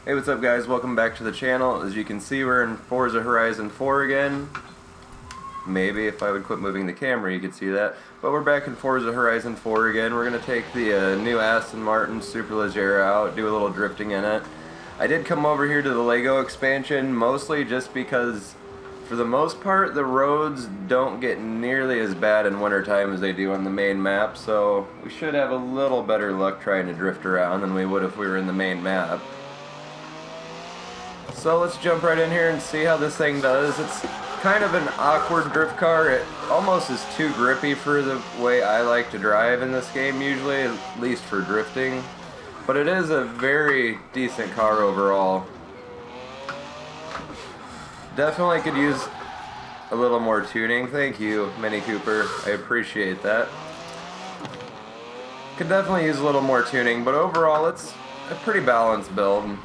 Hey, what's up guys? Welcome back to the channel. As you can see, we're in Forza Horizon 4 again. Maybe if I would quit moving the camera you could see that. But we're back in Forza Horizon 4 again. We're going to take the new Aston Martin Superleggera out, do a little drifting in it. I did come over here to the Lego expansion mostly just because for the most part the roads don't get nearly as bad in wintertime as they do on the main map, so we should have a little better luck trying to drift around than we would if we were in the main map. So let's jump right in here and see how this thing does. It's kind of an awkward drift car. It almost is too grippy for the way I like to drive in this game usually, at least for drifting. But it is a very decent car overall. Definitely could use a little more tuning. Thank you, Mini Cooper. I appreciate that. Could definitely use a little more tuning, but overall it's a pretty balanced build.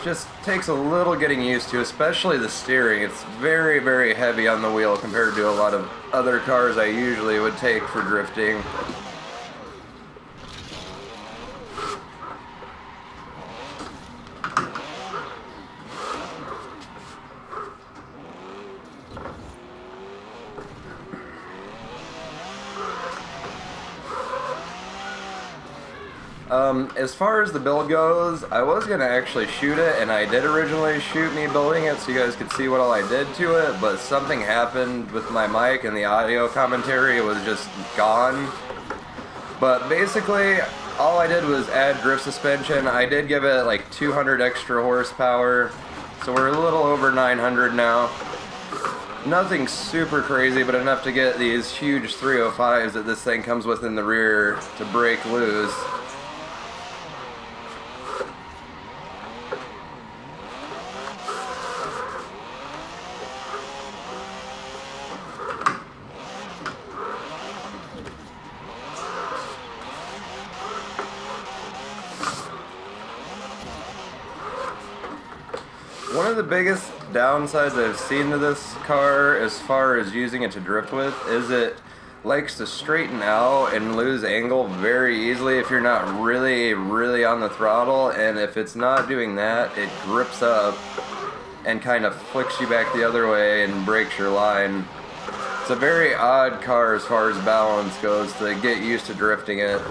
Just takes a little getting used to, especially the steering. It's very, very heavy on the wheel compared to a lot of other cars I usually would take for drifting. As far as the build goes, I was going to actually shoot it, and I did originally shoot me building it so you guys could see what all I did to it, but something happened with my mic and the audio commentary was just gone. But basically, all I did was add drift suspension. I did give it like 200 extra horsepower, so we're a little over 900 now. Nothing super crazy, but enough to get these huge 305s that this thing comes with in the rear to break loose. One of the biggest downsides I've seen to this car as far as using it to drift with is it likes to straighten out and lose angle very easily if you're not really on the throttle, and if it's not doing that, it grips up and kind of flicks you back the other way and breaks your line. It's a very odd car as far as balance goes to get used to drifting it.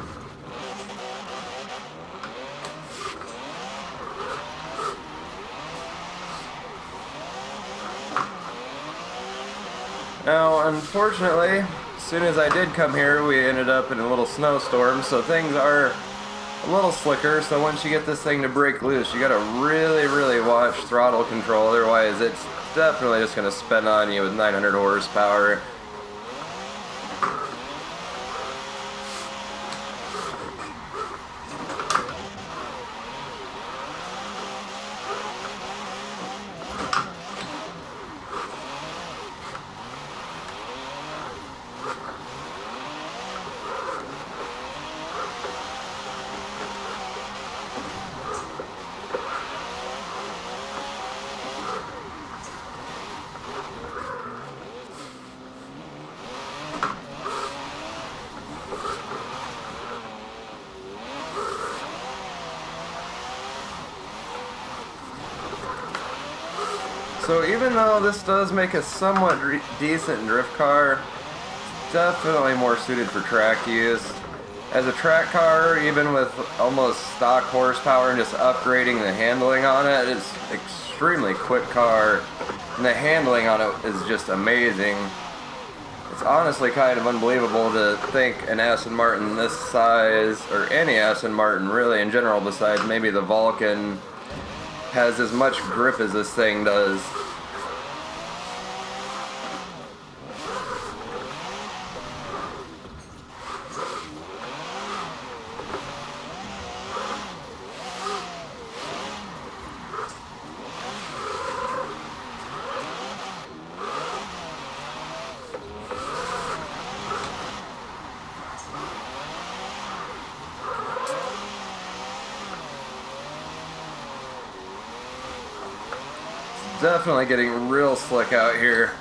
Now, unfortunately, as soon as I did come here, we ended up in a little snowstorm, so things are a little slicker. So once you get this thing to break loose, you gotta really watch throttle control, otherwise it's definitely just gonna spin on you with 900 horsepower. So even though this does make a somewhat decent drift car, it's definitely more suited for track use. As a track car, even with almost stock horsepower and just upgrading the handling on it, it's an extremely quick car, and the handling on it is just amazing. It's honestly kind of unbelievable to think an Aston Martin this size, or any Aston Martin really in general besides maybe the Vulcan, has as much grip as this thing does. Definitely getting real slick out here.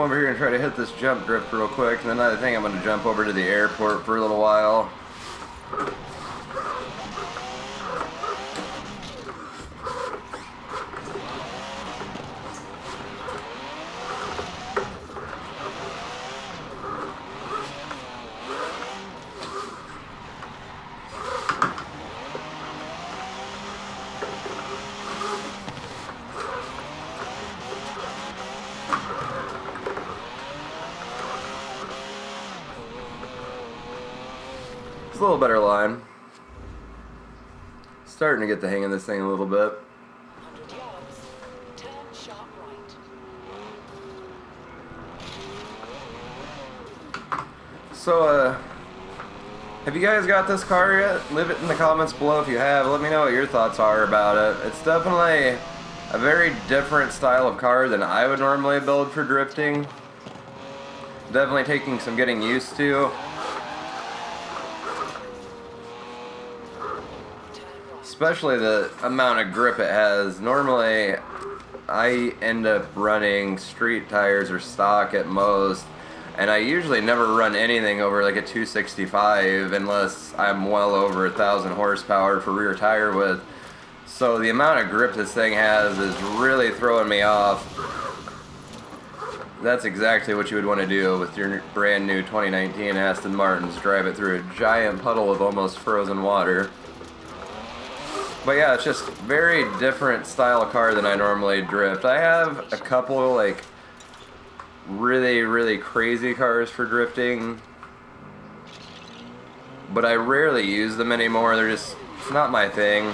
over here and try to hit this jump drift real quick, and then I think I'm going to jump over to the airport for a little while. It's a little better line. Starting to get the hang of this thing a little bit. 100 yards, turn sharp right. So, have you guys got this car yet? Leave it in the comments below if you have. Let me know what your thoughts are about it. It's definitely a very different style of car than I would normally build for drifting. Definitely taking some getting used to. Especially the amount of grip it has. Normally, I end up running street tires or stock at most, and I usually never run anything over like a 265 unless I'm well over 1,000 horsepower for rear tire width. So the amount of grip this thing has is really throwing me off. That's exactly what you would want to do with your brand new 2019 Aston Martins. Drive it through a giant puddle of almost frozen water. But yeah, it's just very different style of car than I normally drift. I have a couple like really crazy cars for drifting, but I rarely use them anymore. They're just, it's not my thing.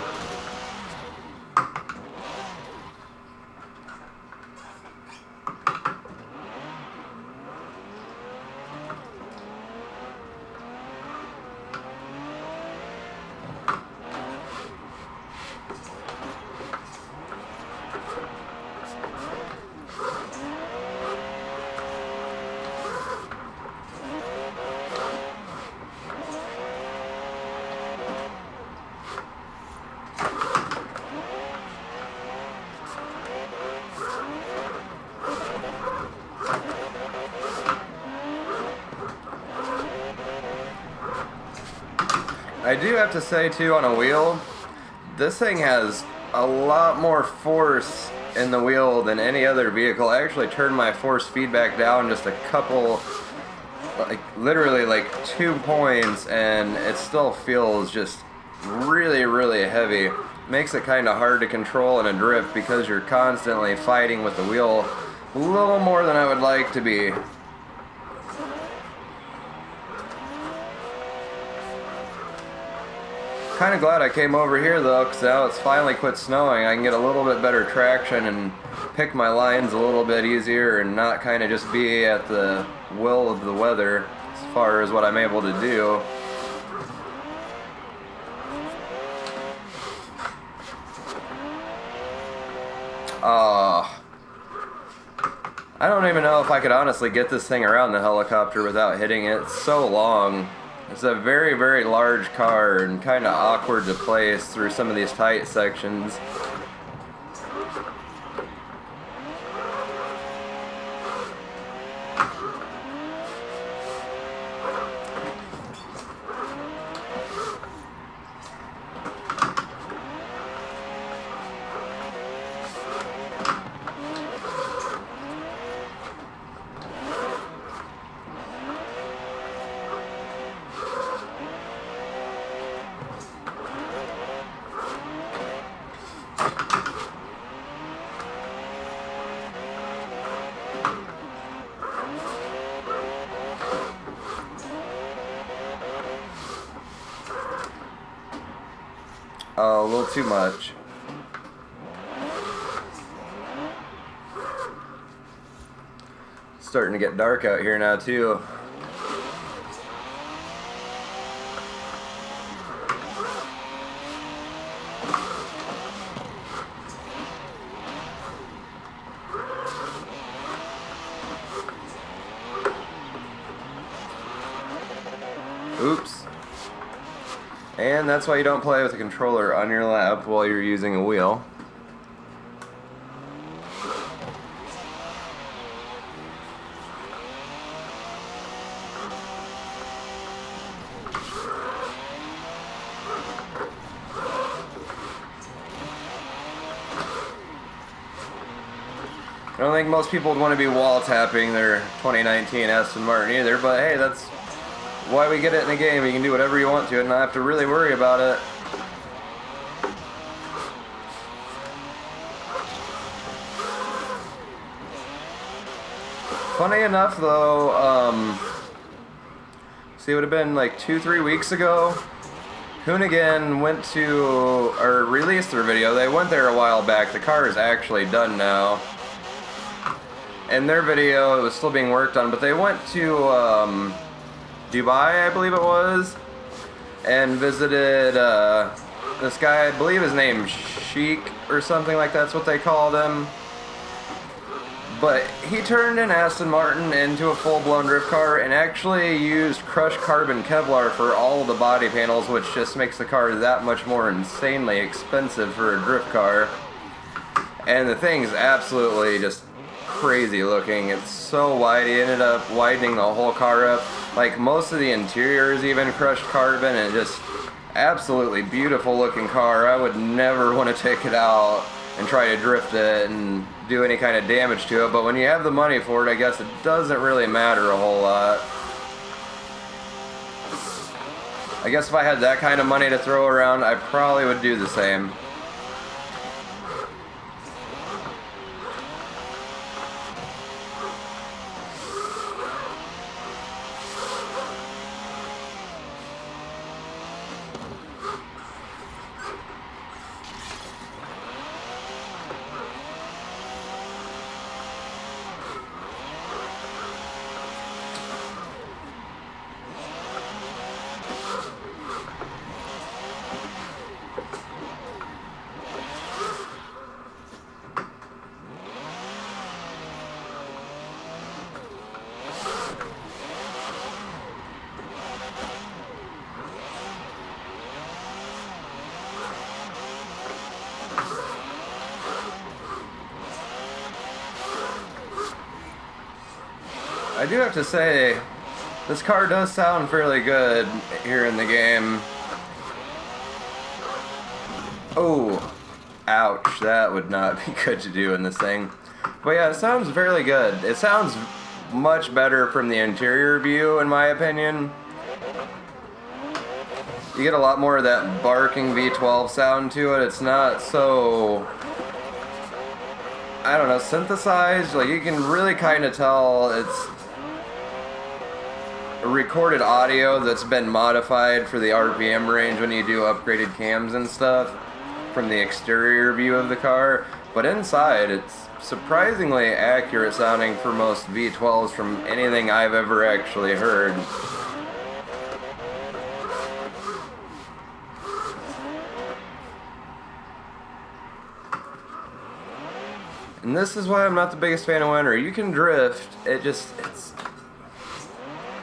I do have to say too, on a wheel, this thing has a lot more force in the wheel than any other vehicle. I actually turned my force feedback down just a couple, like literally like 2 points, and it still feels just really heavy. Makes it kind of hard to control in a drift because you're constantly fighting with the wheel a little more than I would like to be. Kind of glad I came over here though, because now it's finally quit snowing. I can get a little bit better traction and pick my lines a little bit easier and not kind of just be at the will of the weather as far as what I'm able to do. I don't even know if I could honestly get this thing around the helicopter without hitting it. It's so long. It's a very large car and kind of awkward to place through some of these tight sections. Oh, a little too much. Starting to get dark out here now too. Oops. And that's why you don't play with a controller on your lap while you're using a wheel. don't think most people would want to be wall tapping their 2019 Aston Martin either, but hey, that's why we get it in the game. You can do whatever you want to and not have to really worry about it. Funny enough though, see, it would have been like 2-3 weeks ago, Hoonigan went to, or released their video. They went there a while back. The car is actually done now. In their video, it was still being worked on, but they went to Dubai, I believe it was, and visited this guy, I believe his name's Sheik or something like that's what they called him. But he turned an Aston Martin into a full-blown drift car and actually used crushed carbon Kevlar for all of the body panels, which just makes the car that much more insanely expensive for a drift car. And the thing's absolutely just crazy looking. It's so wide. He ended up widening the whole car up. Like, most of the interior is even crushed carbon, and just absolutely beautiful looking car. I would never want to take it out and try to drift it and do any kind of damage to it, but when you have the money for it, I guess it doesn't really matter a whole lot. I guess if I had that kind of money to throw around, I probably would do the same. I do have to say, this car does sound fairly good here in the game. Oh, ouch, that would not be good to do in this thing. But yeah, it sounds fairly good. It sounds much better from the interior view, in my opinion. You get a lot more of that barking V12 sound to it. It's not so, I don't know, synthesized. Like, you can really kind of tell it's recorded audio that's been modified for the RPM range when you do upgraded cams and stuff from the exterior view of the car. But inside, it's surprisingly accurate sounding for most V12s from anything I've ever actually heard. And this is why I'm not the biggest fan of winter. You can drift,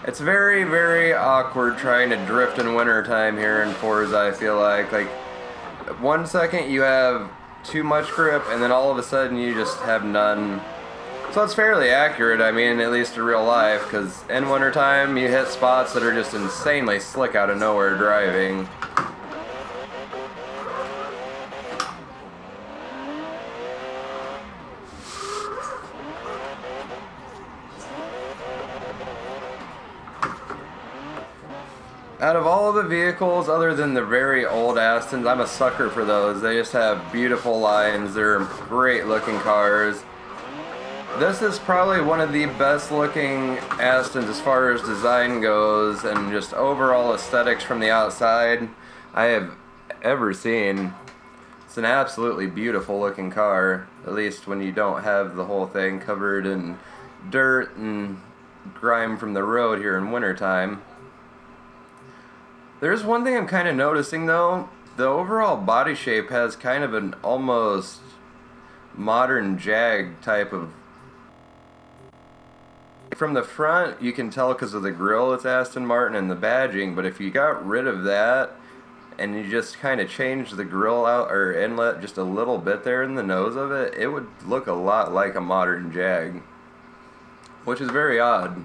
it's very, very awkward trying to drift in wintertime here in Forza, I feel like. Like, 1 second you have too much grip, and then all of a sudden you just have none. So it's fairly accurate, I mean, at least in real life, because in wintertime you hit spots that are just insanely slick out of nowhere driving. Out of all of the vehicles, other than the very old Astons, I'm a sucker for those. They just have beautiful lines. They're great looking cars. This is probably one of the best looking Astons as far as design goes and just overall aesthetics from the outside I have ever seen. It's an absolutely beautiful looking car, at least when you don't have the whole thing covered in dirt and grime from the road here in wintertime. There's one thing I'm kind of noticing though. The overall body shape has kind of an almost modern Jag type of... From the front, you can tell because of the grille it's Aston Martin and the badging, but if you got rid of that and you just kind of changed the grille out or inlet just a little bit there in the nose of it, it would look a lot like a modern Jag, which is very odd.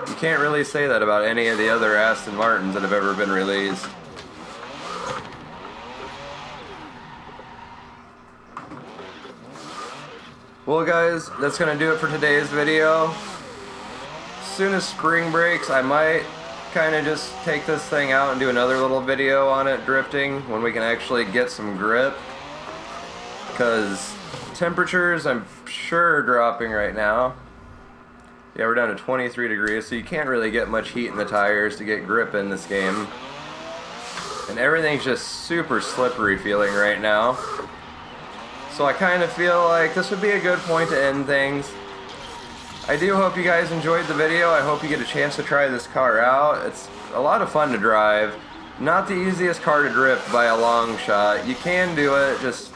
You can't really say that about any of the other Aston Martins that have ever been released. Well guys, that's going to do it for today's video. As soon as spring breaks, I might kind of just take this thing out and do another little video on it drifting when we can actually get some grip. Because temperatures, I'm sure, are dropping right now. Yeah, we're down to 23 degrees, so you can't really get much heat in the tires to get grip in this game. And everything's just super slippery feeling right now. So I kind of feel like this would be a good point to end things. I do hope you guys enjoyed the video. I hope you get a chance to try this car out. It's a lot of fun to drive. Not the easiest car to drift by a long shot. You can do it, just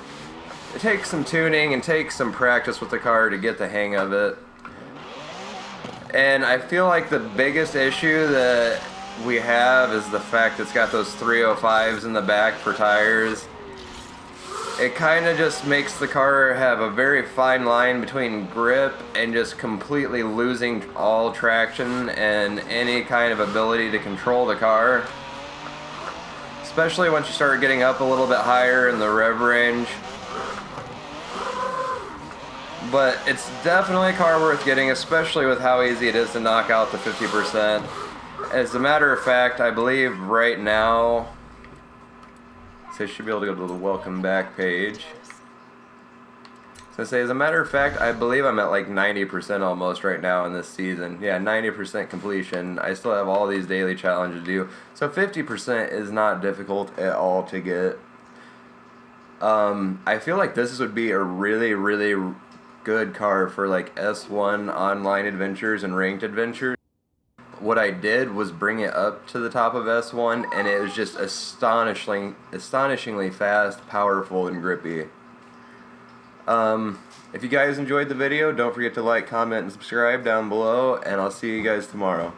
it takes some tuning and takes some practice with the car to get the hang of it. And I feel like the biggest issue that we have is the fact it's got those 305s in the back for tires. It kind of just makes the car have a very fine line between grip and just completely losing all traction and any kind of ability to control the car. Especially once you start getting up a little bit higher in the rev range. But it's definitely a car worth getting, especially with how easy it is to knock out the 50%. As a matter of fact, I believe right now, so I should be able to go to the welcome back page. So I say, as a matter of fact, I believe I'm at like 90% almost right now in this season. Yeah, 90% completion. I still have all these daily challenges to do. So 50% is not difficult at all to get. I feel like this would be a really good car for like S1 online adventures and ranked adventures. What I did was bring it up to the top of S1, and it was just astonishingly fast, powerful, and grippy. If you guys enjoyed the video, don't forget to like, comment, and subscribe down below, and I'll see you guys tomorrow.